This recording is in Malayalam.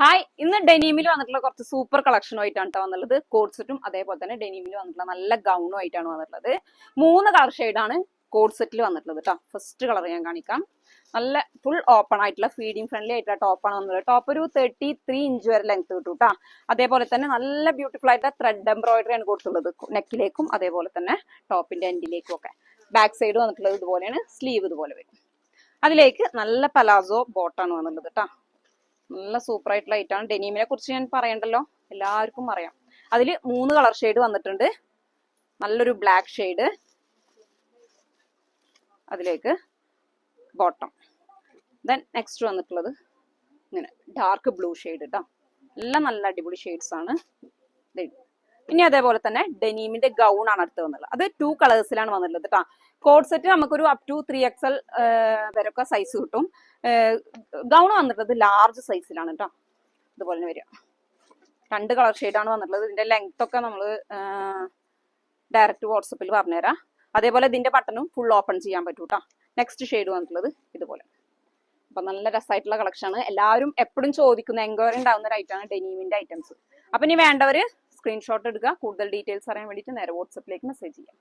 ഹായ്, ഇന്ന് ഡെനീമിൽ വന്നിട്ടുള്ള കുറച്ച് സൂപ്പർ കളക്ഷനുമായിട്ടാണ് കേട്ടോ വന്നുള്ളത്. കോഡ് സെറ്റും അതേപോലെ തന്നെ ഡെനീമിൽ വന്നിട്ടുള്ള നല്ല ഗൗണും ആയിട്ടാണ് വന്നിട്ടുള്ളത്. 3 കളർ ഷെയ്ഡാണ് കോഡ് സെറ്റിൽ വന്നിട്ടുള്ളത് കേട്ടോ. ഫസ്റ്റ് കളർ ഞാൻ കാണിക്കാം. നല്ല ഫുൾ ഓപ്പൺ ആയിട്ടുള്ള ഫീഡിങ് ഫ്രണ്ട്ലി ആയിട്ടുള്ള ടോപ്പാണ് വന്നത്. ടോപ്പ് ഒരു 33 ഇഞ്ച് വരെ ലെങ്ത് കിട്ടും കേട്ടോ. അതേപോലെ തന്നെ നല്ല ബ്യൂട്ടിഫുൾ ആയിട്ടുള്ള ത്രെഡ് എംബ്രോയിഡറി ആണ് കൊടുത്തുള്ളത് നെക്കിലേക്കും അതേപോലെ തന്നെ ടോപ്പിന്റെ എൻഡിലേക്കും ഒക്കെ. ബാക്ക് സൈഡ് വന്നിട്ടുള്ളത് ഇതുപോലെയാണ്. സ്ലീവ് ഇതുപോലെ വരും. അതിലേക്ക് നല്ല പലാസോ ബോട്ടാണ് വന്നിട്ടുള്ളത് കേട്ടോ. നല്ല സൂപ്പർ ആയിട്ടുള്ള ഐറ്റാണ്. ഡെനീമിനെ കുറിച്ച് ഞാൻ പറയണ്ടല്ലോ, എല്ലാവർക്കും അറിയാം. അതിൽ 3 കളർ ഷെയ്ഡ് വന്നിട്ടുണ്ട്. നല്ലൊരു ബ്ലാക്ക് ഷെയ്ഡ്, അതിലേക്ക് ബോട്ടം. ദെൻ നെക്സ്റ്റ് വന്നിട്ടുള്ളത് ഇങ്ങനെ ഡാർക്ക് ബ്ലൂ ഷെയ്ഡ് കേട്ടോ. എല്ലാം നല്ല അടിപൊളി ഷെയ്ഡ്സ് ആണ്. ഇനി അതേപോലെ തന്നെ ഡെനീമിന്റെ ഗൗൺ ആണ് അടുത്ത് വന്നുള്ളത്. അത് 2 കളേഴ്സിലാണ് വന്നിട്ടുള്ളത് കേട്ടോ. കോഡ് സെറ്റ് നമുക്കൊരു അപ് ടു 3XL വരെയൊക്കെ സൈസ് കിട്ടും. ഗൗൺ വന്നിട്ടുള്ളത് ലാർജ് സൈസിലാണ് കേട്ടോ. ഇതുപോലെ വരിക. 2 കളർ ഷെയ്ഡാണ് വന്നിട്ടുള്ളത്. ഇതിന്റെ ലെങ്ത് ഒക്കെ നമ്മൾ ഡയറക്റ്റ് വാട്സപ്പിൽ പറഞ്ഞുതരാം. അതേപോലെ ഇതിന്റെ ബട്ടണും ഫുൾ ഓപ്പൺ ചെയ്യാൻ പറ്റും കേട്ടോ. നെക്സ്റ്റ് ഷെയ്ഡ് വന്നിട്ടുള്ളത് ഇതുപോലെ. അപ്പൊ നല്ല രസമായിട്ടുള്ള കളക്ഷൻ ആണ്. എല്ലാവരും എപ്പോഴും ചോദിക്കുന്ന എൻക്വയറി ഉണ്ടാവുന്ന ഒരു ഐറ്റമാണ് ഡെനീമിന്റെ ഐറ്റംസ്. അപ്പൊ ഇനി വേണ്ടവര് സ്ക്രീൻഷോട്ട് എടുക്കുക. കൂടുതൽ ഡീറ്റെയിൽസ് അറിയാൻ വേണ്ടിയിട്ട് നേരെ വാട്സപ്പിലേക്ക് മെസ്സേജ് ചെയ്യാം.